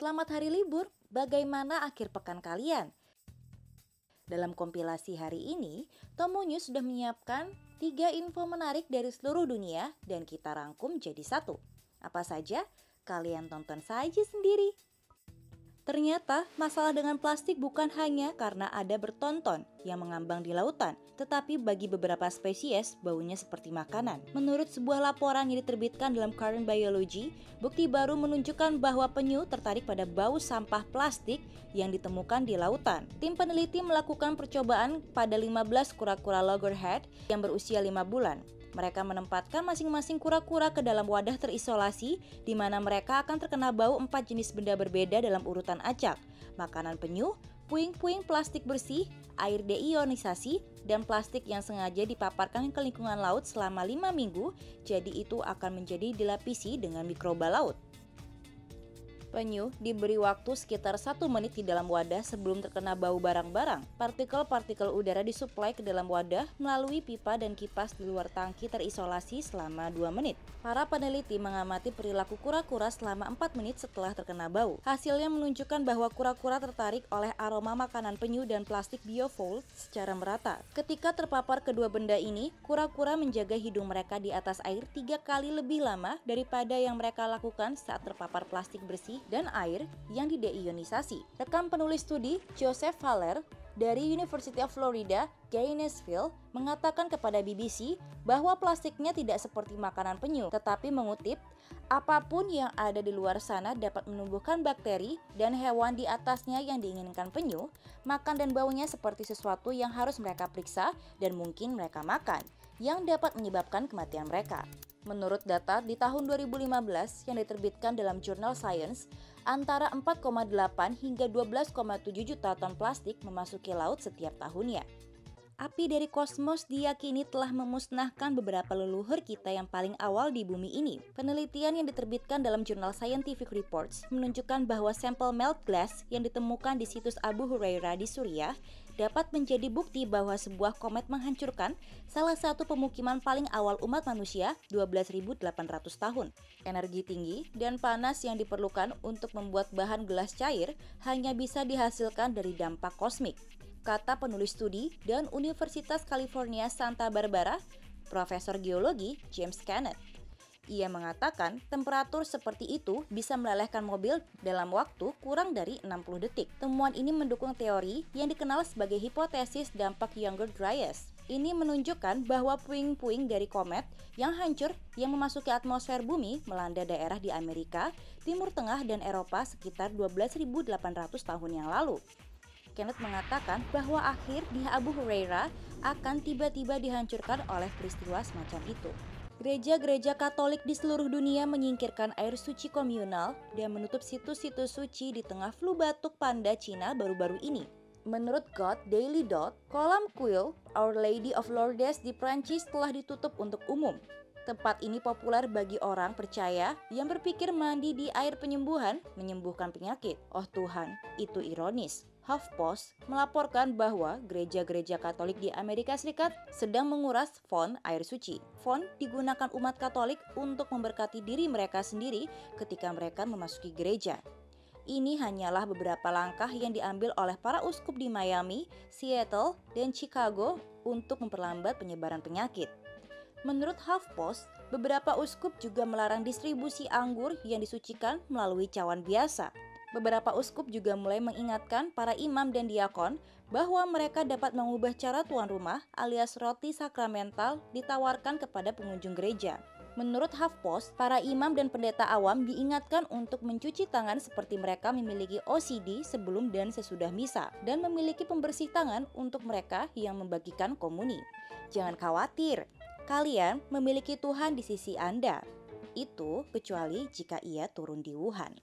Selamat hari libur, bagaimana akhir pekan kalian? Dalam kompilasi hari ini, Tomo News sudah menyiapkan 3 info menarik dari seluruh dunia dan kita rangkum jadi satu. Apa saja? Kalian tonton saja sendiri. Ternyata masalah dengan plastik bukan hanya karena ada bertonton yang mengambang di lautan, tetapi bagi beberapa spesies baunya seperti makanan. Menurut sebuah laporan yang diterbitkan dalam Current Biology, bukti baru menunjukkan bahwa penyu tertarik pada bau sampah plastik yang ditemukan di lautan. Tim peneliti melakukan percobaan pada 15 kura-kura loggerhead yang berusia 5 bulan. Mereka menempatkan masing-masing kura-kura ke dalam wadah terisolasi di mana mereka akan terkena bau 4 jenis benda berbeda dalam urutan acak: makanan penyu, puing-puing plastik bersih, air deionisasi, dan plastik yang sengaja dipaparkan ke lingkungan laut selama 5 minggu, jadi itu akan menjadi dilapisi dengan mikroba laut. Penyu diberi waktu sekitar 1 menit di dalam wadah sebelum terkena bau barang-barang. Partikel-partikel udara disuplai ke dalam wadah melalui pipa dan kipas di luar tangki terisolasi selama 2 menit. Para peneliti mengamati perilaku kura-kura selama 4 menit setelah terkena bau. Hasilnya menunjukkan bahwa kura-kura tertarik oleh aroma makanan penyu dan plastik biofoil secara merata. Ketika terpapar kedua benda ini, kura-kura menjaga hidung mereka di atas air 3 kali lebih lama daripada yang mereka lakukan saat terpapar plastik bersih dan air yang dideionisasi. Rekan penulis studi Joseph Haller dari University of Florida, Gainesville, mengatakan kepada BBC bahwa plastiknya tidak seperti makanan penyu, tetapi mengutip, apapun yang ada di luar sana dapat menumbuhkan bakteri dan hewan di atasnya yang diinginkan penyu, makan dan baunya seperti sesuatu yang harus mereka periksa dan mungkin mereka makan, yang dapat menyebabkan kematian mereka. Menurut data di tahun 2015 yang diterbitkan dalam jurnal Science, antara 4,8 hingga 12,7 juta ton plastik memasuki laut setiap tahunnya. Api dari kosmos diyakini telah memusnahkan beberapa leluhur kita yang paling awal di bumi ini. Penelitian yang diterbitkan dalam jurnal Scientific Reports menunjukkan bahwa sampel melt glass yang ditemukan di situs Abu Hurairah di Suriah dapat menjadi bukti bahwa sebuah komet menghancurkan salah satu pemukiman paling awal umat manusia 12.800 tahun. Energi tinggi dan panas yang diperlukan untuk membuat bahan gelas cair hanya bisa dihasilkan dari dampak kosmik, kata penulis studi dan Universitas California Santa Barbara, Profesor Geologi James Kenneth. Ia mengatakan temperatur seperti itu bisa melelehkan mobil dalam waktu kurang dari 60 detik. Temuan ini mendukung teori yang dikenal sebagai hipotesis dampak Younger Dryas. Ini menunjukkan bahwa puing-puing dari komet yang hancur yang memasuki atmosfer bumi melanda daerah di Amerika, Timur Tengah, dan Eropa sekitar 12.800 tahun yang lalu. Kenneth mengatakan bahwa akhir di Abu Hurairah akan tiba-tiba dihancurkan oleh peristiwa semacam itu. Gereja-gereja Katolik di seluruh dunia menyingkirkan air suci komunal dan menutup situs-situs suci di tengah flu batuk panda Cina baru-baru ini. Menurut God Daily Dot, kolam kuil Our Lady of Lourdes di Prancis telah ditutup untuk umum. Tempat ini populer bagi orang percaya yang berpikir mandi di air penyembuhan menyembuhkan penyakit. Oh Tuhan, itu ironis. HuffPost melaporkan bahwa gereja-gereja Katolik di Amerika Serikat sedang menguras font air suci. Font digunakan umat Katolik untuk memberkati diri mereka sendiri ketika mereka memasuki gereja. Ini hanyalah beberapa langkah yang diambil oleh para uskup di Miami, Seattle, dan Chicago untuk memperlambat penyebaran penyakit. Menurut HuffPost, beberapa uskup juga melarang distribusi anggur yang disucikan melalui cawan biasa. Beberapa uskup juga mulai mengingatkan para imam dan diakon bahwa mereka dapat mengubah cara tuan rumah alias roti sakramental ditawarkan kepada pengunjung gereja. Menurut HuffPost, para imam dan pendeta awam diingatkan untuk mencuci tangan seperti mereka memiliki OCD sebelum dan sesudah misa, dan memiliki pembersih tangan untuk mereka yang membagikan komuni. Jangan khawatir, kalian memiliki Tuhan di sisi Anda. Itu kecuali jika Ia turun di Wuhan.